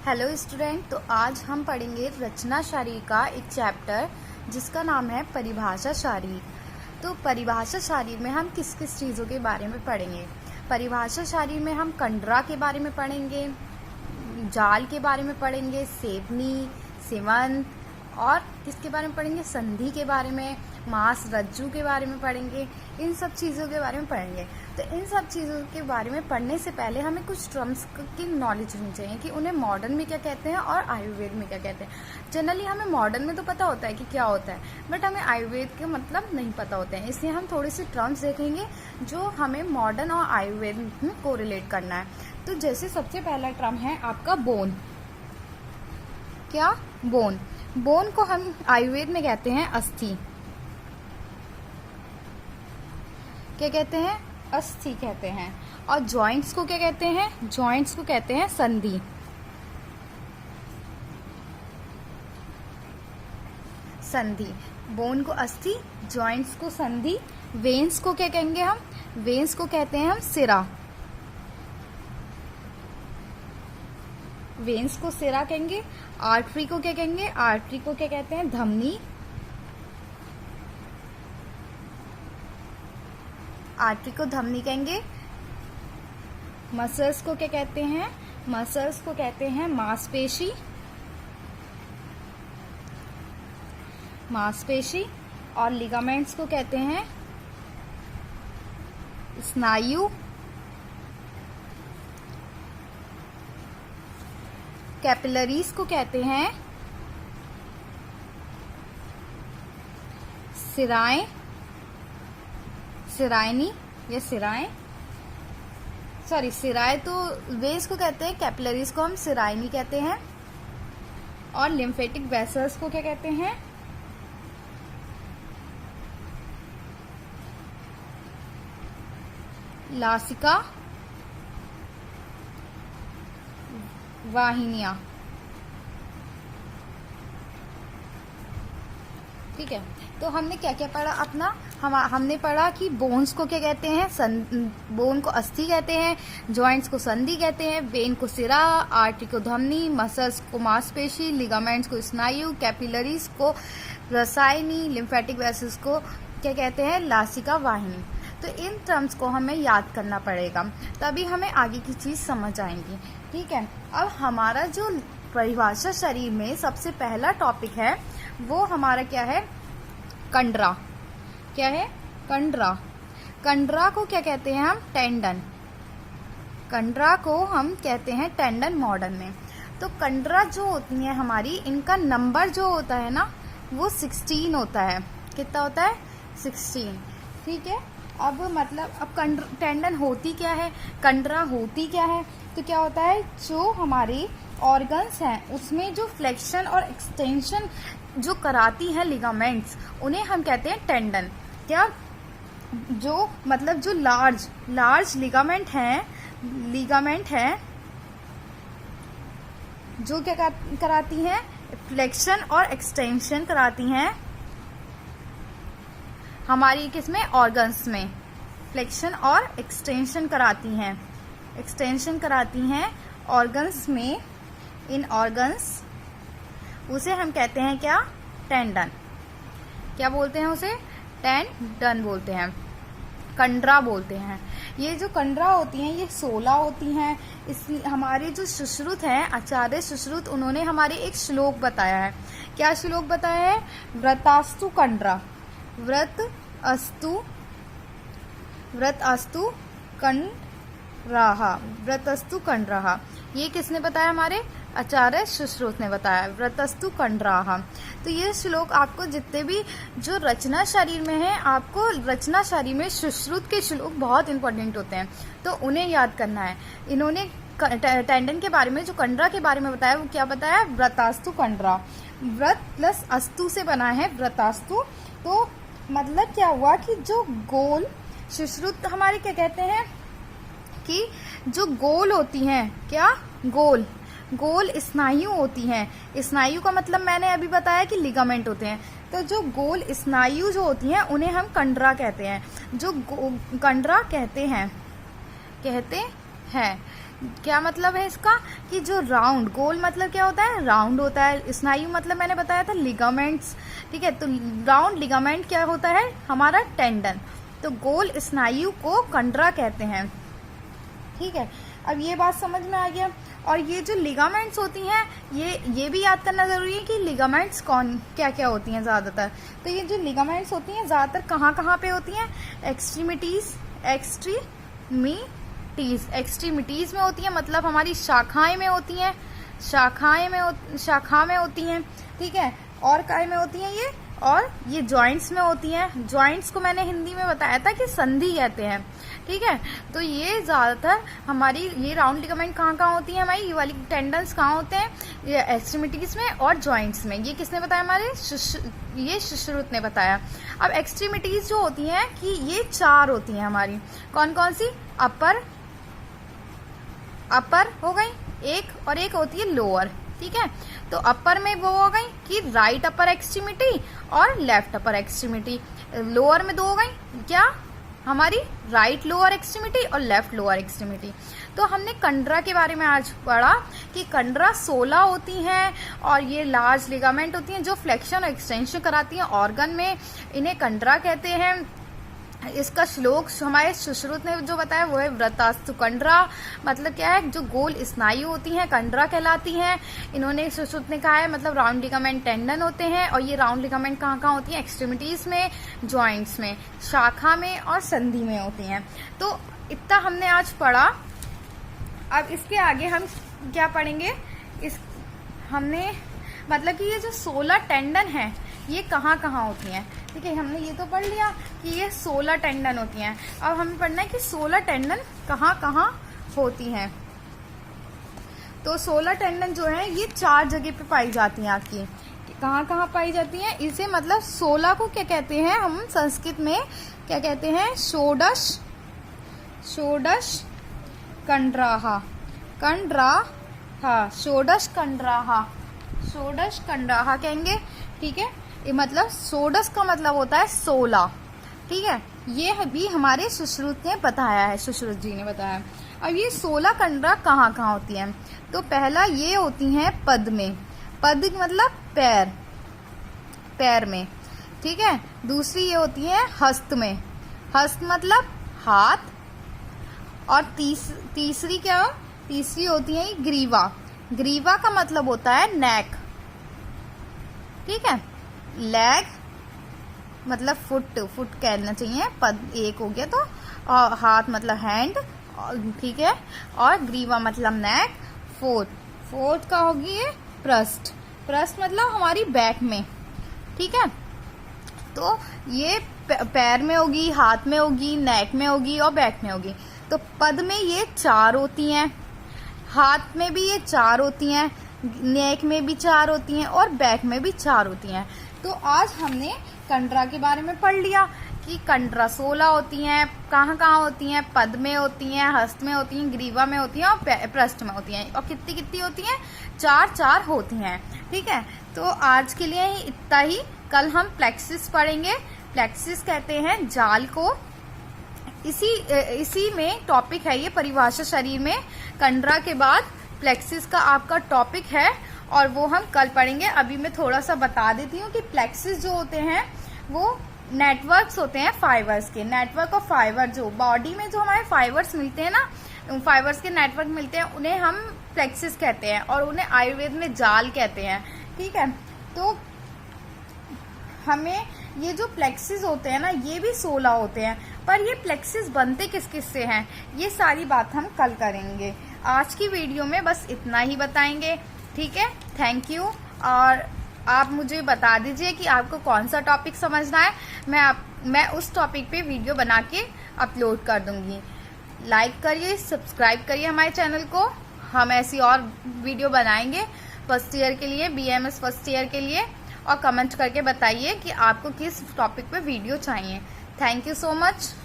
Hello student. तो आज हम पढ़ेंगे रचना शायरी का एक चैप्टर जिसका नाम है परिभाषा शायरी। तो परिभाषा शायरी में हम किस किस चीज़ों के बारे में पढ़ेंगे? परिभाषा शायरी में हम कंडरा के बारे में पढ़ेंगे, जाल के बारे में पढ़ेंगे, सेवनी, सिमंत, और किसके बारे में पढ़ेंगे? संधि के बारे में, मास, रज्जू के बारे में पढ़ेंगे। इन सब चीज़ों के बारे में पढ़ेंगे। तो इन सब चीज़ों के बारे में पढ़ने से पहले हमें कुछ टर्म्स की नॉलेज होनी चाहिए कि उन्हें मॉडर्न में क्या कहते हैं और आयुर्वेद में क्या कहते हैं। जनरली हमें मॉडर्न में तो पता होता है कि क्या होता है, बट हमें आयुर्वेद के मतलब नहीं पता होते हैं। इसलिए हम थोड़ी सी टर्म्स देखेंगे जो हमें मॉडर्न और आयुर्वेद में को रिलेट करना है। तो जैसे सबसे पहला टर्म है आपका बोन। क्या? बोन। बोन को हम आयुर्वेद में कहते हैं अस्थि। क्या कहते हैं? अस्थि कहते हैं। और जॉइंट्स को क्या कहते हैं? जॉइंट्स को कहते हैं संधि। संधि। बोन को अस्थि, जॉइंट्स को संधि। वेन्स को क्या कहेंगे हम? वेन्स को कहते हैं हम सिरा। वेन्स को सिरा कहेंगे। आर्टरी को क्या कहेंगे? आर्टरी को क्या कहते हैं? धमनी। आर्टरी को धमनी कहेंगे। मसल्स को क्या कहते हैं? मसल्स को कहते हैं मांसपेशी। मांसपेशी। और लिगामेंट्स को कहते हैं स्नायु। कैपिलरीज को कहते हैं सिराएं, सिरायनी या सिराएं। सॉरी, सिराए तो वेन्स को कहते हैं, कैपिलरीज को हम सिरायनी कहते हैं। और लिम्फेटिक वेसल्स को क्या कहते हैं? लासिका वाहिनियां। ठीक है। तो हमने क्या क्या पढ़ा अपना? हमने पढ़ा कि बोन्स को क्या कहते हैं? बोन को अस्थि कहते हैं, जॉइंट्स को संधि कहते हैं, वेन को सिरा, आर्टरी को धमनी, मसल्स को मांसपेशी, लिगामेंट्स को स्नायु, कैपिलरीज को रसायनी, लिम्फेटिक वेसल्स को क्या कहते हैं? लासिका वाहिनी। तो इन टर्म्स को हमें याद करना पड़ेगा, तभी हमें आगे की चीज समझ आएंगी। ठीक है। अब हमारा जो परिभाषा शरीर में सबसे पहला टॉपिक है वो हमारा क्या है? कंडरा। क्या है? कंडरा। कंडरा को क्या कहते हैं हम? टेंडन। कंडरा को हम कहते हैं टेंडन मॉडर्न में। तो कंडरा जो होती है हमारी, इनका नंबर जो होता है ना वो 16 होता है। कितना होता है? 16। ठीक है। अब मतलब अब टेंडन होती क्या है, कंडरा होती क्या है? तो क्या होता है, जो हमारे ऑर्गन्स हैं उसमें जो फ्लेक्शन और एक्सटेंशन जो कराती है लिगामेंट्स, उन्हें हम कहते हैं टेंडन। क्या? जो मतलब जो लार्ज लिगामेंट है जो क्या कराती हैं? फ्लेक्शन और एक्सटेंशन कराती हैं हमारी किसमें? ऑर्गन्स में। फ्लेक्शन और एक्सटेंशन कराती हैं। एक्सटेंशन कराती हैं ऑर्गन्स में। इन ऑर्गन्स उसे हम कहते हैं क्या? टेंडन। क्या बोलते हैं उसे? टेंडन बोलते हैं, कंडरा बोलते हैं। ये जो कंडरा होती हैं ये 16 होती हैं। इस हमारे जो सुश्रुत हैं, आचार्य सुश्रुत, उन्होंने हमारे एक श्लोक बताया है। क्या श्लोक बताया है? व्रतास्तु कंडरा। व्रत अस्तु कंडराहा। ये किसने बताया? हमारे आचार्य सुश्रुत ने बताया, व्रतस्तु कंडराहा। तो ये श्लोक आपको जितने भी जो रचना शरीर में है, आपको रचना शरीर में सुश्रुत के श्लोक बहुत इंपॉर्टेंट होते हैं, तो उन्हें याद करना है। इन्होंने टेंडन के बारे में, जो कंडरा के बारे में बताया, वो क्या बताया? व्रतास्तु कंडरा। व्रत प्लस अस्तु से बना है व्रतास्तु। तो मतलब क्या हुआ कि जो गोल सुश्रुत हमारे क्या कहते हैं कि जो गोल होती हैं, क्या? गोल स्नायु होती हैं। स्नायु का मतलब मैंने अभी बताया कि लिगामेंट होते हैं। तो जो गोल स्नायु जो होती हैं उन्हें हम कंडरा कहते हैं। जो कंडरा कहते हैं क्या मतलब है इसका कि जो राउंड, गोल मतलब क्या होता है, राउंड होता है। स्नायु मतलब मैंने बताया था लिगामेंट्स, ठीक है। तो राउंड लिगामेंट क्या होता है, हमारा टेंडन। तो गोल स्नायु को कंडरा कहते हैं, ठीक है। अब ये बात समझ में आ गया। और ये जो लिगामेंट्स होती हैं, ये भी याद करना जरूरी है कि लिगामेंट्स क्या क्या होती हैं ज़्यादातर। तो ये जो लिगामेंट्स होती हैं ज़्यादातर कहाँ पे होती हैं, एक्सट्रीमिटीज में होती हैं, मतलब हमारी शाखाएं में होती हैं, शाखा में होती हैं, ठीक है। और काय में होती हैं ये, और ये जॉइंट्स में होती हैं। जॉइंट्स को मैंने हिंदी में बताया था कि संधि कहते हैं, ठीक है। तो ये ज्यादातर हमारी ये राउंड लिगामेंट कहाँ होती है, हमारी ये वाली टेंडन्स कहाँ होते हैं, ये एक्सट्रीमिटीज में और जॉइंट्स में। ये किसने बताया, हमारे ये सुश्रुत ने बताया। अब एक्सट्रीमिटीज जो होती हैं कि ये 4 होती हैं हमारी, कौन कौन सी, अपर हो गई एक, और एक होती है लोअर, ठीक है। तो अपर में वो हो गई कि राइट अपर एक्सट्रीमिटी और लेफ्ट अपर एक्सट्रीमिटी। लोअर में 2 हो गई, क्या, हमारी राइट लोअर एक्सट्रीमिटी और लेफ्ट लोअर एक्सट्रीमिटी। तो हमने कंडरा के बारे में आज पढ़ा कि कंडरा 16 होती हैं और ये लार्ज लिगामेंट होती हैं जो फ्लेक्शन और एक्सटेंशन कराती हैं ऑर्गन में, इन्हें कंडरा कहते हैं। इसका श्लोक हमारे सुश्रुत ने जो बताया वो है वृत्तास्तु कंडरा, मतलब क्या है, जो गोल स्नायु होती हैं कंडरा कहलाती हैं। इन्होंने सुश्रुत ने कहा है मतलब राउंड लिगामेंट टेंडन होते हैं, और ये राउंड लिगामेंट कहाँ होती हैं, एक्सट्रीमिटीज में, जॉइंट्स में, शाखा में और संधि में होती हैं। तो इतना हमने आज पढ़ा। अब इसके आगे हम क्या पढ़ेंगे, हमने मतलब कि ये जो 16 टेंडन है ये कहाँ होती हैं, ठीक है। हमने ये तो पढ़ लिया कि ये 16 टेंडन होती हैं। अब हमें पढ़ना है कि 16 टेंडन कहाँ होती हैं। तो 16 टेंडन जो है ये 4 जगह पे पाई जाती हैं आपकी। कहाँ पाई जाती हैं, इसे मतलब 16 को क्या कहते हैं, हम संस्कृत में क्या कहते हैं, षोडश कंडराहा कहेंगे, ठीक है। ये मतलब षोडश का मतलब होता है 16, ठीक है। ये भी हमारे सुश्रुत ने बताया है, सुश्रुत जी ने बताया। अब ये 16 कंडरा कहाँ होती हैं, तो पहला ये होती हैं पद में, पद मतलब पैर में, ठीक है। दूसरी ये होती है हस्त में, हस्त मतलब हाथ। और तीसरी होती है ग्रीवा का मतलब होता है नेक, ठीक है। लेग मतलब फुट कहना चाहिए, पद एक हो गया तो, और हाथ मतलब हैंड, ठीक है। और ग्रीवा मतलब नेक। फोर्थ का होगी ये पृष्ठ मतलब हमारी बैक में, ठीक है। तो ये पैर में होगी, हाथ में होगी, नेक में होगी और बैक में होगी। तो पद में ये 4 होती हैं, हाथ में भी ये 4 होती हैं, नेक में भी 4 होती हैं और बैक में भी 4 होती हैं। तो आज हमने कंडरा के बारे में पढ़ लिया कि कंडरा 16 होती हैं, कहाँ होती हैं, पद में होती हैं, हस्त में होती हैं, ग्रीवा में होती हैं और पृष्ठ में होती हैं। और कितनी होती हैं, 4 होती हैं, ठीक है। तो आज के लिए इतना ही। कल हम प्लेक्सिस पढ़ेंगे। प्लेक्सिस कहते हैं जाल को। इसी में टॉपिक है ये, परिभाषा शरीर में कंडरा के बाद प्लेक्सिस का आपका टॉपिक है और वो हम कल पढ़ेंगे। अभी मैं थोड़ा सा बता देती हूँ कि प्लेक्सिस जो होते हैं वो नेटवर्क्स होते हैं फाइबर्स के, नेटवर्क ऑफ फाइबर। जो बॉडी में जो हमारे फाइबर्स मिलते हैं ना, फाइबर्स के नेटवर्क मिलते हैं, उन्हें हम प्लेक्सिस कहते हैं और उन्हें आयुर्वेद में जाल कहते हैं, ठीक है। तो हमें ये जो प्लेक्सिस होते हैं ना, ये भी 16 होते हैं, पर ये प्लेक्सिस बनते किस से हैं, ये सारी बात हम कल करेंगे। आज की वीडियो में बस इतना ही बताएंगे, ठीक है। Thank you. और आप मुझे बता दीजिए कि आपको कौन सा टॉपिक समझना है, मैं उस टॉपिक पे वीडियो बना के अपलोड कर दूंगी। लाइक करिए, सब्सक्राइब करिए हमारे चैनल को। हम ऐसी और वीडियो बनाएंगे फर्स्ट ईयर के लिए, BAMS फर्स्ट ईयर के लिए। और कमेंट करके बताइए कि आपको किस टॉपिक पे वीडियो चाहिए। Thank you so much.